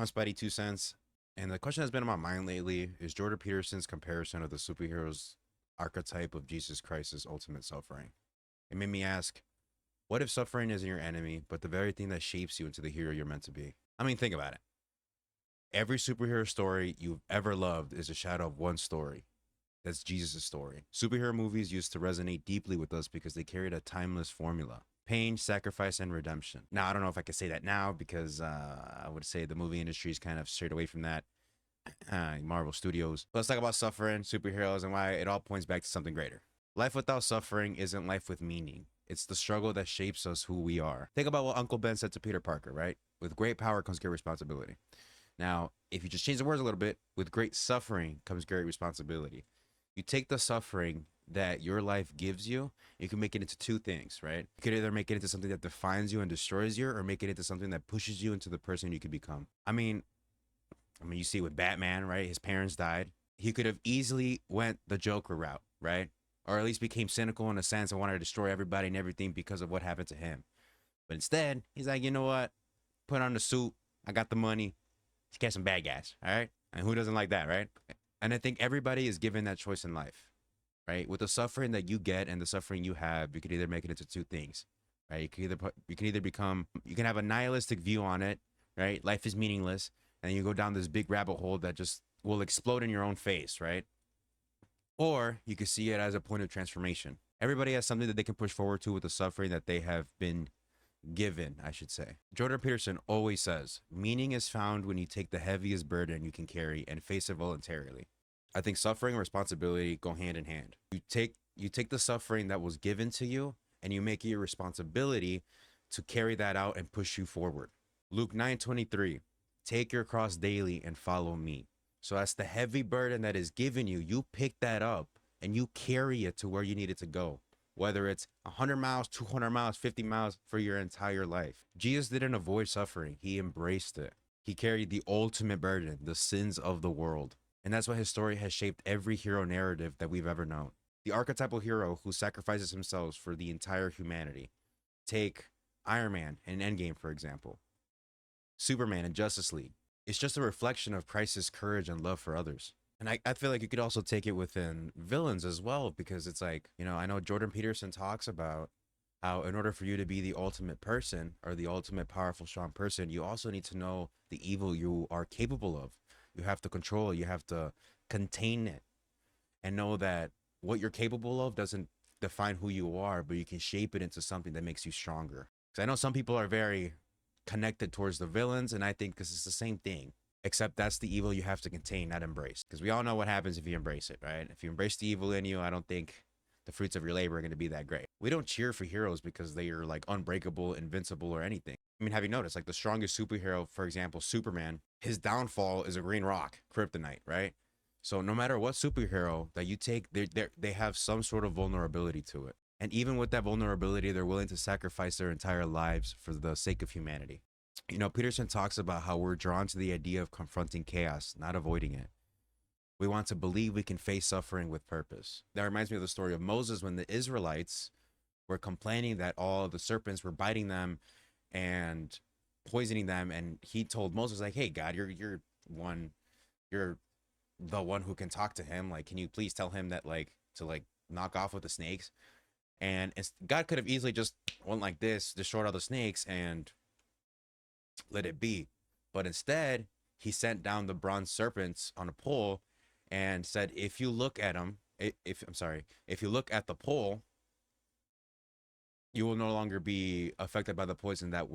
I'm Spidey 2 Cents, and the question that's been on my mind lately is Jordan Peterson's comparison of the superhero's archetype of Jesus Christ's ultimate suffering. It made me ask, what if suffering isn't your enemy, but the very thing that shapes you into the hero you're meant to be? I mean, think about it. Every superhero story you've ever loved is a shadow of one story. That's Jesus' story. Superhero movies used to resonate deeply with us because they carried a timeless formula: pain, sacrifice, and redemption. Now, I don't know if I could say that now because I would say the movie industry is kind of strayed away from that. Marvel Studios. Let's talk about suffering, superheroes, and why it all points back to something greater. Life without suffering isn't life with meaning. It's the struggle that shapes us who we are. Think about what Uncle Ben said to Peter Parker, right? With great power comes great responsibility. Now, if you just change the words a little bit, with great suffering comes great responsibility. You take the suffering that your life gives you, you can make it into two things, right? You could either make it into something that defines you and destroys you, or make it into something that pushes you into the person you could become. I mean, you see with Batman, right? His parents died. He could have easily went the Joker route, right? Or at least became cynical in a sense and wanted to destroy everybody and everything because of what happened to him. But instead, he's like, you know what? Put on the suit. I got the money. Let's catch some bad guys, all right? And who doesn't like that, right? And I think everybody is given that choice in life, right? With the suffering that you get and the suffering you have, you can either make it into two things, right? You can have a nihilistic view on it, right? Life is meaningless, and you go down this big rabbit hole that just will explode in your own face, right? Or you can see it as a point of transformation. Everybody has something that they can push forward to with the suffering that they have been given, I should say. Jordan Peterson always says, meaning is found when you take the heaviest burden you can carry and face it voluntarily. I think suffering and responsibility go hand in hand. You take the suffering that was given to you and you make it your responsibility to carry that out and push you forward. Luke 9:23, take your cross daily and follow me. So that's the heavy burden that is given you. You pick that up and you carry it to where you need it to go. Whether it's 100 miles, 200 miles, 50 miles for your entire life. Jesus didn't avoid suffering. He embraced it. He carried the ultimate burden, the sins of the world. And that's why his story has shaped every hero narrative that we've ever known. The archetypal hero who sacrifices himself for the entire humanity. Take Iron Man in Endgame, for example. Superman in Justice League. It's just a reflection of Christ's courage and love for others. And I feel like you could also take it within villains as well, because it's like, I know Jordan Peterson talks about how in order for you to be the ultimate person or the ultimate powerful, strong person, you also need to know the evil you are capable of. You have to control it. You have to contain it and know that what you're capable of doesn't define who you are, but you can shape it into something that makes you stronger. Because I know some people are very connected towards the villains, and I think this is the same thing. Except that's the evil you have to contain, not embrace. Because we all know what happens if you embrace it, right? If you embrace the evil in you, I don't think the fruits of your labor are going to be that great. We don't cheer for heroes because they are like unbreakable, invincible, or anything. I mean, have you noticed, like the strongest superhero, for example, Superman, his downfall is a green rock, kryptonite, right? So no matter what superhero that you take, they have some sort of vulnerability to it. And even with that vulnerability, they're willing to sacrifice their entire lives for the sake of humanity. Peterson talks about how we're drawn to the idea of confronting chaos, not avoiding it. We want to believe we can face suffering with purpose. That reminds me of the story of Moses when the Israelites were complaining that all the serpents were biting them and poisoning them. And he told Moses, like, hey, God, you're the one who can talk to him. Like, can you please tell him that, like, to knock off with the snakes? And God could have easily just went like this, destroyed all the snakes, and let it be. But instead, he sent down the bronze serpents on a pole and said, if you look at them, if you look at the pole, you will no longer be affected by the poison that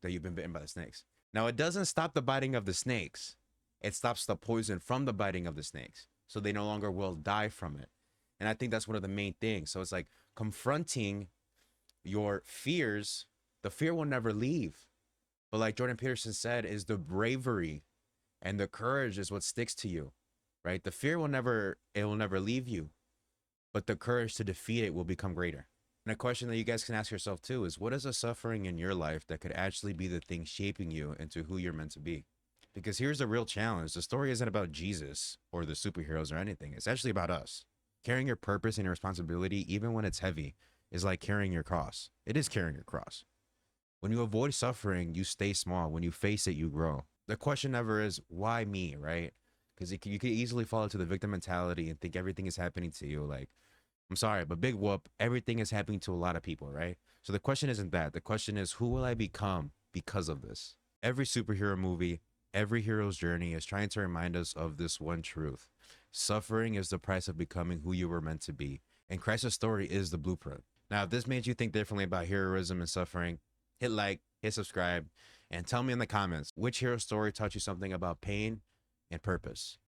you've been bitten by the snakes. Now, it doesn't stop the biting of the snakes. It stops the poison from the biting of the snakes. So they no longer will die from it. And I think that's one of the main things. So it's like confronting your fears. The fear will never leave. But like Jordan Peterson said, is the bravery and the courage is what sticks to you, right? The fear will never leave you, but the courage to defeat it will become greater. And a question that you guys can ask yourself too is, what is a suffering in your life that could actually be the thing shaping you into who you're meant to be? Because here's the real challenge. The story isn't about Jesus or the superheroes or anything. It's actually about us. Carrying your purpose and your responsibility, even when it's heavy, is like carrying your cross. It is carrying your cross. When you avoid suffering, you stay small. When you face it, you grow. The question never is why me, right? Because you could easily fall into the victim mentality and think everything is happening to you. Like, I'm sorry, but big whoop, everything is happening to a lot of people, right? So the question isn't that. The question is, who will I become because of this? Every superhero movie, every hero's journey is trying to remind us of this one truth. Suffering is the price of becoming who you were meant to be. And Christ's story is the blueprint. Now, if this made you think differently about heroism and suffering, hit like, hit subscribe, and tell me in the comments which hero story taught you something about pain and purpose.